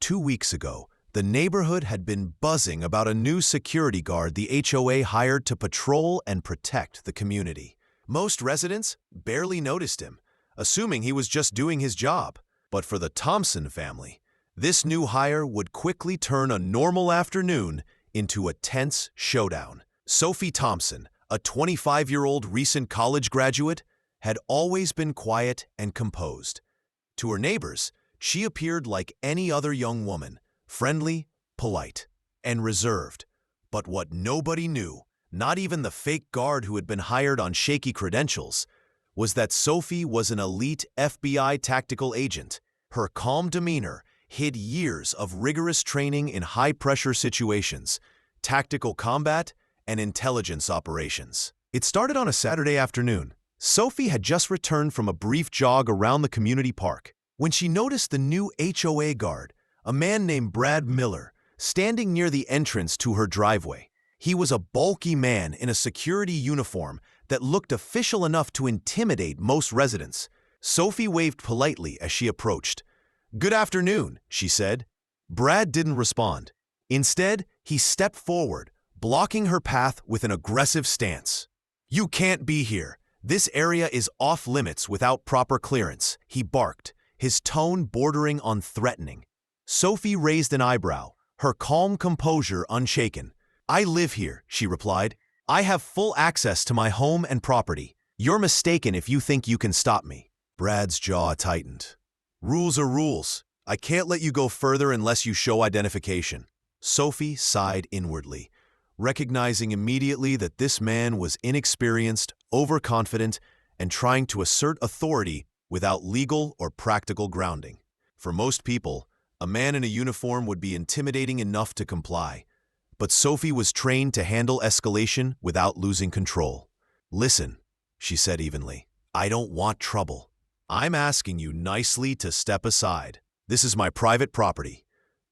2 weeks ago, the neighborhood had been buzzing about a new security guard the HOA hired to patrol and protect the community. Most residents barely noticed him, assuming he was just doing his job. But for the Thompson family, this new hire would quickly turn a normal afternoon into a tense showdown. Sophie Thompson, a 25-year-old recent college graduate, had always been quiet and composed. To her neighbors, she appeared like any other young woman, friendly, polite, and reserved. But what nobody knew, not even the fake guard who had been hired on shaky credentials, was that Sophie was an elite FBI tactical agent. Her calm demeanor hid years of rigorous training in high-pressure situations, tactical combat, and intelligence operations. It started on a Saturday afternoon. Sophie had just returned from a brief jog around the community park when she noticed the new HOA guard, a man named Brad Miller, standing near the entrance to her driveway. He was a bulky man in a security uniform that looked official enough to intimidate most residents. Sophie waved politely as she approached. "Good afternoon," she said. Brad didn't respond. Instead, he stepped forward, blocking her path with an aggressive stance. "You can't be here. This area is off-limits without proper clearance," he barked, his tone bordering on threatening. Sophie raised an eyebrow, her calm composure unshaken. "I live here," she replied. "I have full access to my home and property. You're mistaken if you think you can stop me." Brad's jaw tightened. "Rules are rules. I can't let you go further unless you show identification." Sophie sighed inwardly, recognizing immediately that this man was inexperienced, overconfident, and trying to assert authority without legal or practical grounding. For most people, a man in a uniform would be intimidating enough to comply, but Sophie was trained to handle escalation without losing control. "Listen," she said evenly, "I don't want trouble. I'm asking you nicely to step aside. This is my private property."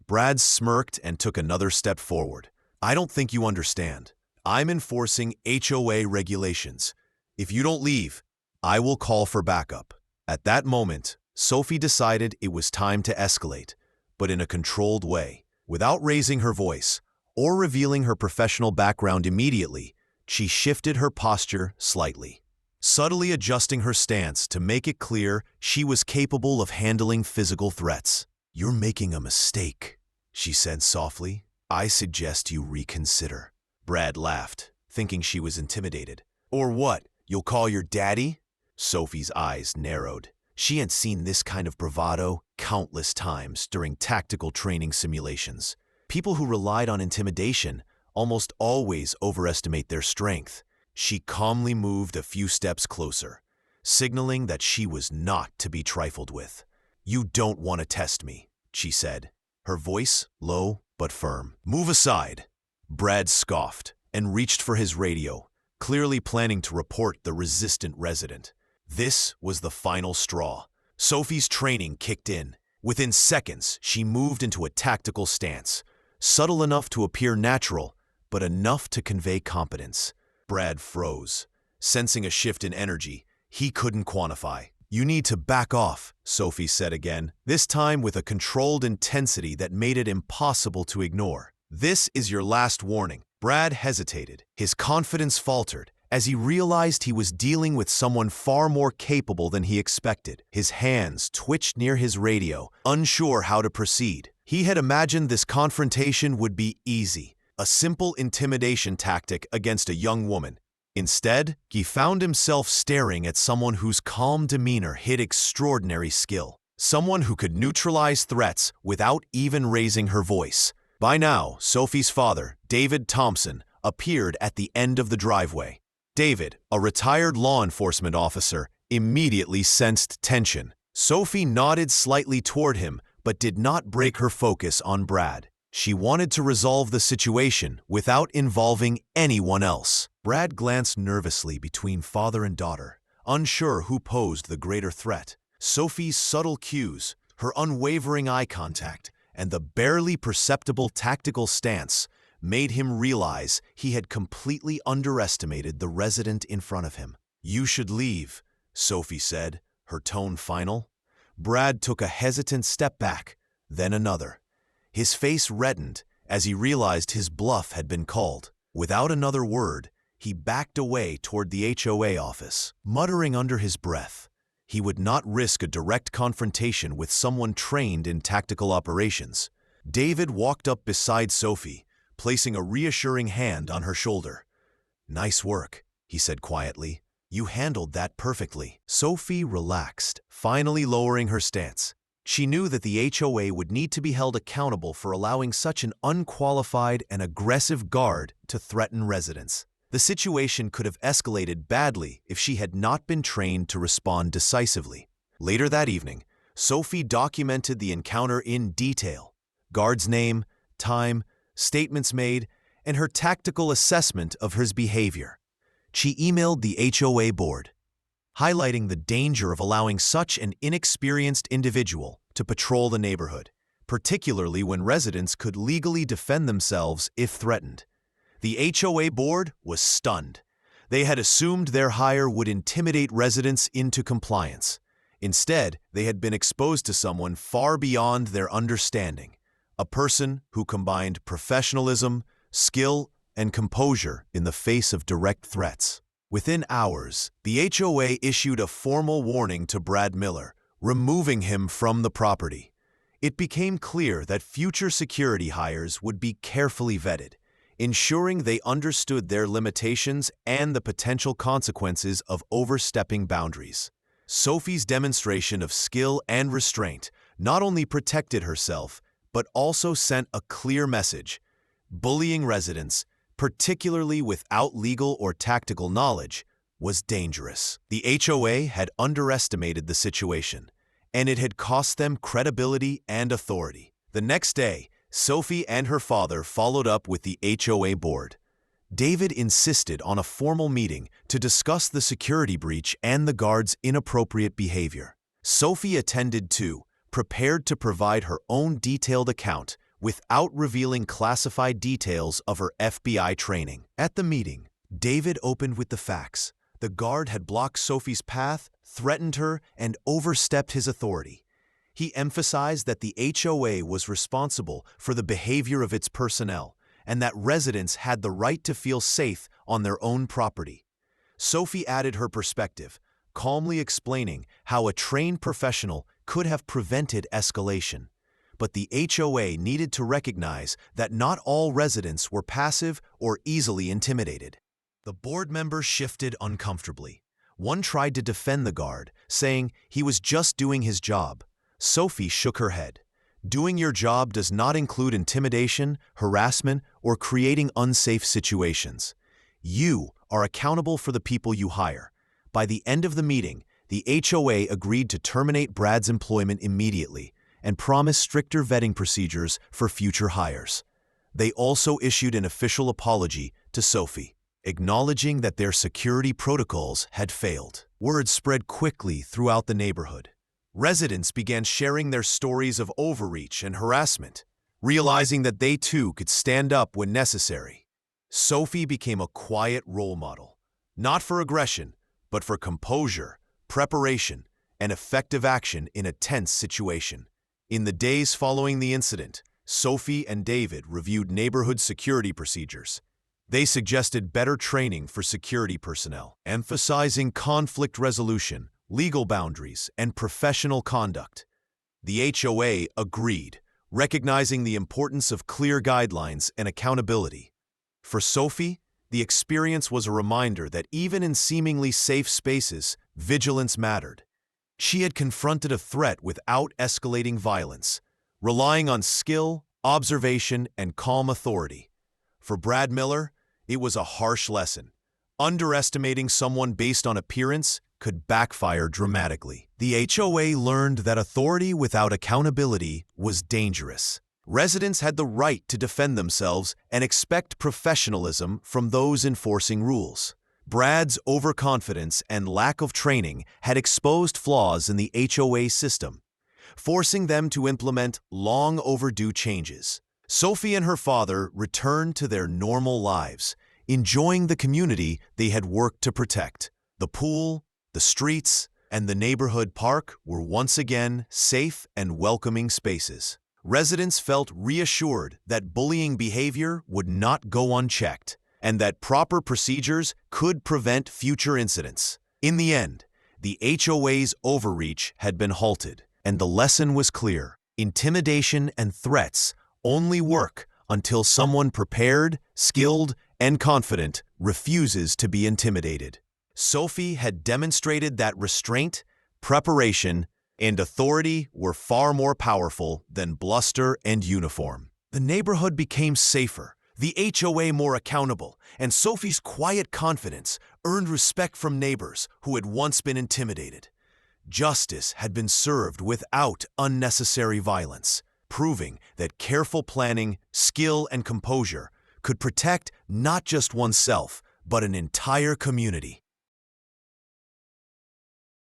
Brad smirked and took another step forward. "I don't think you understand. I'm enforcing HOA regulations. If you don't leave, I will call for backup." At that moment, Sophie decided it was time to escalate, but in a controlled way. Without raising her voice or revealing her professional background immediately, she shifted her posture slightly, subtly adjusting her stance to make it clear she was capable of handling physical threats. "You're making a mistake," she said softly. "I suggest you reconsider." Brad laughed, thinking she was intimidated. "Or what? You'll call your daddy?" Sophie's eyes narrowed. She had seen this kind of bravado countless times during tactical training simulations. People who relied on intimidation almost always overestimate their strength. She calmly moved a few steps closer, signaling that she was not to be trifled with. "You don't want to test me," she said, her voice low but firm. "Move aside." Brad scoffed and reached for his radio, clearly planning to report the resistant resident. This was the final straw. Sophie's training kicked in. Within seconds, she moved into a tactical stance, subtle enough to appear natural, but enough to convey competence. Brad froze, sensing a shift in energy he couldn't quantify. "You need to back off," Sophie said again, this time with a controlled intensity that made it impossible to ignore. "This is your last warning." Brad hesitated. His confidence faltered as he realized he was dealing with someone far more capable than he expected. His hands twitched near his radio, unsure how to proceed. He had imagined this confrontation would be easy, a simple intimidation tactic against a young woman. Instead, he found himself staring at someone whose calm demeanor hid extraordinary skill, someone who could neutralize threats without even raising her voice. By now, Sophie's father, David Thompson, appeared at the end of the driveway. David, a retired law enforcement officer, immediately sensed tension. Sophie nodded slightly toward him, but did not break her focus on Brad. She wanted to resolve the situation without involving anyone else. Brad glanced nervously between father and daughter, unsure who posed the greater threat. Sophie's subtle cues, her unwavering eye contact, and the barely perceptible tactical stance made him realize he had completely underestimated the resident in front of him. "You should leave," Sophie said, her tone final. Brad took a hesitant step back, then another. His face reddened as he realized his bluff had been called. Without another word, he backed away toward the HOA office, muttering under his breath. He would not risk a direct confrontation with someone trained in tactical operations. David walked up beside Sophie, placing a reassuring hand on her shoulder. "Nice work," he said quietly. "You handled that perfectly." Sophie relaxed, finally lowering her stance. She knew that the HOA would need to be held accountable for allowing such an unqualified and aggressive guard to threaten residents. The situation could have escalated badly if she had not been trained to respond decisively. Later that evening, Sophie documented the encounter in detail: guard's name, time, statements made, and her tactical assessment of his behavior. She emailed the HOA board, highlighting the danger of allowing such an inexperienced individual to patrol the neighborhood, particularly when residents could legally defend themselves if threatened. The HOA board was stunned. They had assumed their hire would intimidate residents into compliance. Instead, they had been exposed to someone far beyond their understanding, a person who combined professionalism, skill, and composure in the face of direct threats. Within hours, the HOA issued a formal warning to Brad Miller, removing him from the property. It became clear that future security hires would be carefully vetted, ensuring they understood their limitations and the potential consequences of overstepping boundaries. Sophie's demonstration of skill and restraint not only protected herself, but also sent a clear message: bullying residents, particularly without legal or tactical knowledge, was dangerous. The HOA had underestimated the situation, and it had cost them credibility and authority. The next day, Sophie and her father followed up with the HOA board. David insisted on a formal meeting to discuss the security breach and the guard's inappropriate behavior. Sophie attended too, prepared to provide her own detailed account without revealing classified details of her FBI training. At the meeting, David opened with the facts. The guard had blocked Sophie's path, threatened her, and overstepped his authority. He emphasized that the HOA was responsible for the behavior of its personnel, and that residents had the right to feel safe on their own property. Sophie added her perspective, calmly explaining how a trained professional could have prevented escalation. But the HOA needed to recognize that not all residents were passive or easily intimidated. The board members shifted uncomfortably. One tried to defend the guard, saying he was just doing his job. Sophie shook her head. Doing your job does not include intimidation, harassment, or creating unsafe situations. You are accountable for the people you hire. By the end of the meeting, the HOA agreed to terminate Brad's employment immediately and promised stricter vetting procedures for future hires. They also issued an official apology to Sophie, acknowledging that their security protocols had failed. Word spread quickly throughout the neighborhood. Residents began sharing their stories of overreach and harassment, realizing that they too could stand up when necessary. Sophie became a quiet role model, not for aggression, but for composure, preparation, and effective action in a tense situation. In the days following the incident, Sophie and David reviewed neighborhood security procedures. They suggested better training for security personnel, emphasizing conflict resolution, legal boundaries, and professional conduct. The HOA agreed, recognizing the importance of clear guidelines and accountability. For Sophie, the experience was a reminder that even in seemingly safe spaces, vigilance mattered. She had confronted a threat without escalating violence, relying on skill, observation, and calm authority. For Brad Miller, it was a harsh lesson. Underestimating someone based on appearance could backfire dramatically. The HOA learned that authority without accountability was dangerous. Residents had the right to defend themselves and expect professionalism from those enforcing rules. Brad's overconfidence and lack of training had exposed flaws in the HOA system, forcing them to implement long overdue changes. Sophie and her father returned to their normal lives, enjoying the community they had worked to protect. The pool, the streets, and the neighborhood park were once again safe and welcoming spaces. residents felt reassured that bullying behavior would not go unchecked and that proper procedures could prevent future incidents. In the end, the HOA's overreach had been halted, and the lesson was clear. Intimidation and threats only work until someone prepared, skilled, and confident refuses to be intimidated. Sophie had demonstrated that restraint, preparation, and authority were far more powerful than bluster and uniform. The neighborhood became safer, the HOA more accountable, and Sophie's quiet confidence earned respect from neighbors who had once been intimidated. Justice had been served without unnecessary violence, proving that careful planning, skill, and composure could protect not just oneself, but an entire community.